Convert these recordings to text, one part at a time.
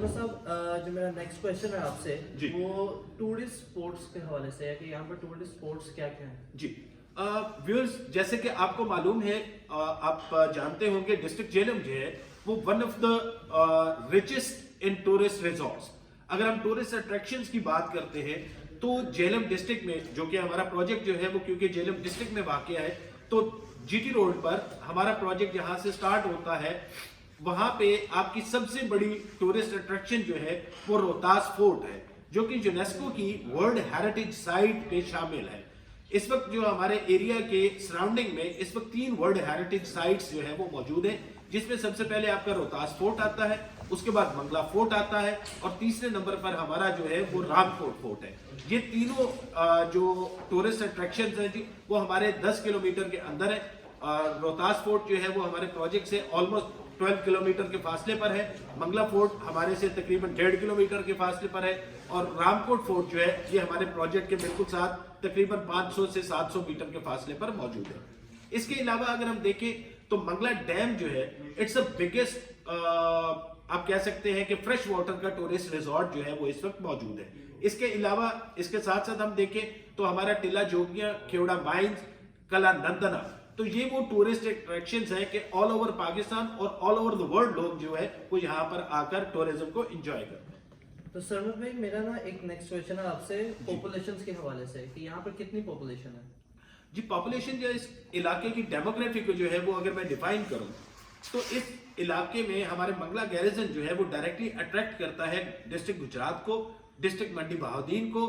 शर्मा साहब, जो मेरा नेक्स्ट क्वेश्चन है आपसे जी। वो टूरिस्ट स्पोर्ट्स के हवाले से है कि यहाँ पर टूरिस्ट स्पोर्ट्स क्या क्या है। जी व्यूअर्स, जैसे कि आपको मालूम है, आप जानते होंगे डिस्ट्रिक्ट झेलम जो है वो one of the richest in tourist resorts. अगर हम टूरिस्ट अट्रैक्शंस की बात करते हैं तो झेलम डिस्ट्रिक्ट में, जो कि हमारा प्रोजेक्ट जो है वो क्योंकि झेलम डिस्ट्रिक्ट में वाक़ है, तो जीटी रोड पर हमारा प्रोजेक्ट जहां से स्टार्ट होता है वहां पे आपकी सबसे बड़ी टूरिस्ट अट्रैक्शन जो है वो रोहतास फोर्ट है, जो कि यूनेस्को की वर्ल्ड हेरिटेज साइट पे शामिल है। इस वक्त जो हमारे एरिया के सराउंडिंग में इस वक्त 3 वर्ल्ड हेरिटेज साइट्स जो है वो मौजूद है, जिसमें सबसे पहले आपका रोहतास फोर्ट आता है, उसके बाद मंगला फोर्ट आता है और तीसरे नंबर पर हमारा जो है वो रामकोट फोर्ट है। ये तीनों जो टूरिस्ट अट्रैक्शंस हैं जी वो हमारे 10 किलोमीटर के अंदर है। रोहतास फोर्ट जो है वो हमारे प्रोजेक्ट से ऑलमोस्ट 12 किलोमीटर के फासले पर है, मंगला फोर्ट हमारे से तकरीबन 1.5 किलोमीटर के फासले पर है और रामकोट फोर्ट जो है ये हमारे प्रोजेक्ट के बिल्कुल साथ तकरीबन 500 से 700 मीटर के फासले पर मौजूद है। इसके अलावा अगर हम देखें तो मंगला डैम जो है इट्स अ बिगेस्ट, आप कह सकते हैं कि फ्रेश वाटर का टूरिस्ट रिजॉर्ट जो है वो इस वक्त मौजूद है। इसके अलावा इसके साथ साथ हम देखें तो हमारा टिला जोगिया, खेवड़ा माइंस, कला नंदना, तो ये वो टूरिस्ट अट्रैक्शंस है कि ऑल ओवर पाकिस्तान और ऑल ओवर द वर्ल्ड लोग जो है वो यहाँ पर आकर टूरिज्म को एंजॉय करते हैं। तो सरमद भाई, मेरा ना एक नेक्स्ट क्वेश्चन है आपसे पॉपुलेशन के हवाले से कि यहाँ पर कितनी पॉपुलेशन है। जी, पॉपुलेशन जो इस इलाके की डेमोग्राफी को जो है वो अगर मैं डिफाइन करूं तो इस इलाके में हमारे मंगला गैरिजन जो है वो डायरेक्टली अट्रैक्ट करता है डिस्ट्रिक्ट गुजरात को, डिस्ट्रिक्ट मंडी बहाउद्दीन को,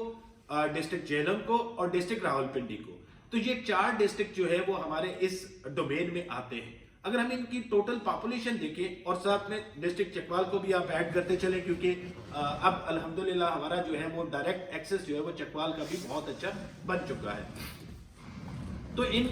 डिस्ट्रिक्ट झेलम को और डिस्ट्रिक्ट रावलपिंडी को। तो ये 4 डिस्ट्रिक्ट जो है वो हमारे इस डोमेन में आते हैं। अगर हम इनकी टोटल पॉपुलेशन देखें और साथ में डिस्ट्रिक्ट चकवाल को भी आप ऐड करते चले, क्योंकि अब अल्हम्दुलिल्लाह हमारा जो है वो डायरेक्ट एक्सेस जो है वो चकवाल का भी बहुत अच्छा बन चुका है। तो इन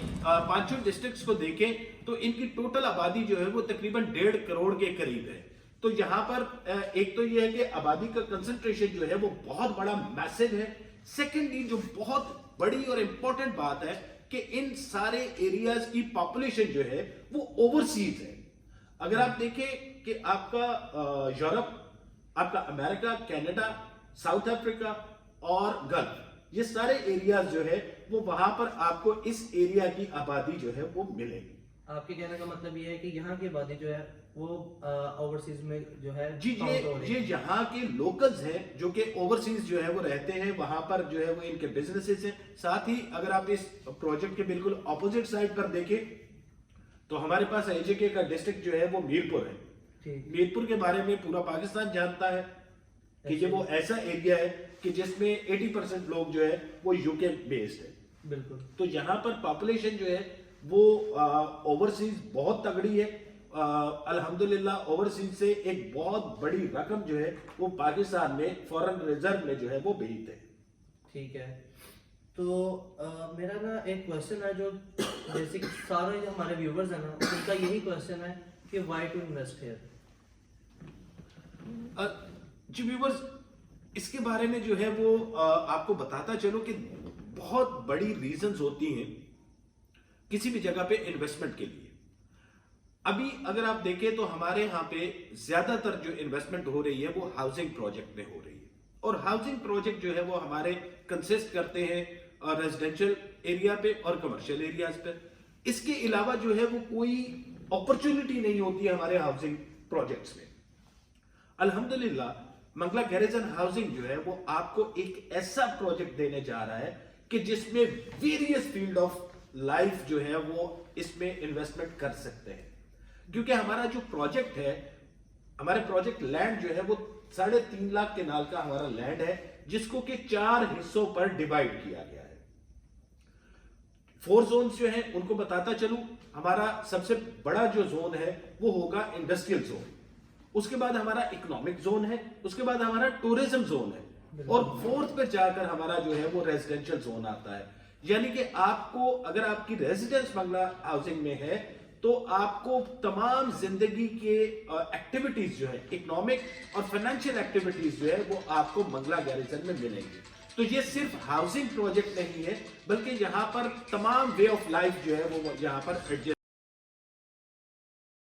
5 डिस्ट्रिक्ट्स को देखें तो इनकी टोटल आबादी जो है वो तकरीबन 1.5 करोड़ के करीब है। तो यहाँ पर एक तो ये है कि आबादी का कंसंट्रेशन जो है वो बहुत बड़ा मैसिव है। सेकेंडली जो बहुत बड़ी और इंपॉर्टेंट बात है कि इन सारे एरियाज की पॉपुलेशन जो है वो ओवरसीज है। अगर आप देखें कि आपका यूरोप, आपका अमेरिका, कनाडा, साउथ अफ्रीका और गल्फ, ये सारे एरियाज जो है वो वहां पर आपको इस एरिया की आबादी जो है वो मिलेगी। आपके कहने का मतलब ये है कि यहाँ की आबादी जो है वो ओवरसीज में जो है जी, ये यहाँ के लोकल्स हैं जो कि ओवरसीज जो है वो रहते हैं, वहां पर जो है वो इनके बिजनेसेस हैं। साथ ही अगर आप इस प्रोजेक्ट के बिल्कुल ऑपोजिट साइड पर देखें तो हमारे पास एजेके का डिस्ट्रिक्ट जो है वो मीरपुर है। मीरपुर के बारे में पूरा पाकिस्तान जानता है कि ये वो ऐसा एरिया है कि जिसमें 80% लोग जो है वो यूके बेस्ड है। बिल्कुल। तो यहाँ पर पॉपुलेशन जो है वो ओवरसीज बहुत तगड़ी है। अल्हम्दुलिल्लाह ओवरसीज से एक बहुत बड़ी रकम जो है वो पाकिस्तान में फॉरेन रिजर्व में जो है वो भेजते हैं। ठीक है। तो मेरा ना एक क्वेश्चन है जो बेसिक सारे जो हमारे व्यूवर्स हैं ना उनका यही क्वेश्चन है कि व्हाई टू इन्वेस्ट हियर। जी व्यूवर्स, इसके बारे में जो है वो आपको बताता चलो कि बहुत बड़ी रीजंस होती हैं किसी भी जगह पे इन्वेस्टमेंट के लिए। अभी अगर आप देखें तो हमारे यहाँ पे ज्यादातर जो इन्वेस्टमेंट हो रही है वो हाउसिंग प्रोजेक्ट में हो रही है और हाउसिंग प्रोजेक्ट जो है वो हमारे कंसिस्ट करते हैं रेजिडेंशियल एरिया पे और कमर्शियल एरियाज पे। इसके अलावा जो है वो कोई अपॉर्चुनिटी नहीं होती है हमारे हाउसिंग प्रोजेक्ट्स में। अल्हम्दुलिल्लाह मंगला गैरिजन हाउसिंग जो है वो आपको एक ऐसा प्रोजेक्ट देने जा रहा है कि जिसमें वेरियस फील्ड ऑफ लाइफ जो है वो इसमें इन्वेस्टमेंट कर सकते हैं। क्योंकि हमारा जो प्रोजेक्ट है, हमारे प्रोजेक्ट लैंड जो है वो 3.5 लाख केनाल का हमारा लैंड है, जिसको कि 4 हिस्सों पर डिवाइड किया गया है। 4 जोन्स जो है उनको बताता चलूं, हमारा सबसे बड़ा जो जोन है वो होगा इंडस्ट्रियल जोन, उसके बाद हमारा इकोनॉमिक जोन है, उसके बाद हमारा टूरिज्म जोन है और 4th पे जाकर हमारा जो है वो रेजिडेंशियल जोन आता है। यानी कि आपको अगर आपकी रेजिडेंस मंगला हाउसिंग में है तो आपको तमाम जिंदगी के एक्टिविटीज जो है, इकोनॉमिक और फाइनेंशियल एक्टिविटीज जो है वो आपको मंगला गैरिजन में मिलेंगी। तो ये सिर्फ हाउसिंग प्रोजेक्ट नहीं है बल्कि यहाँ पर तमाम वे ऑफ लाइफ जो है वो यहाँ पर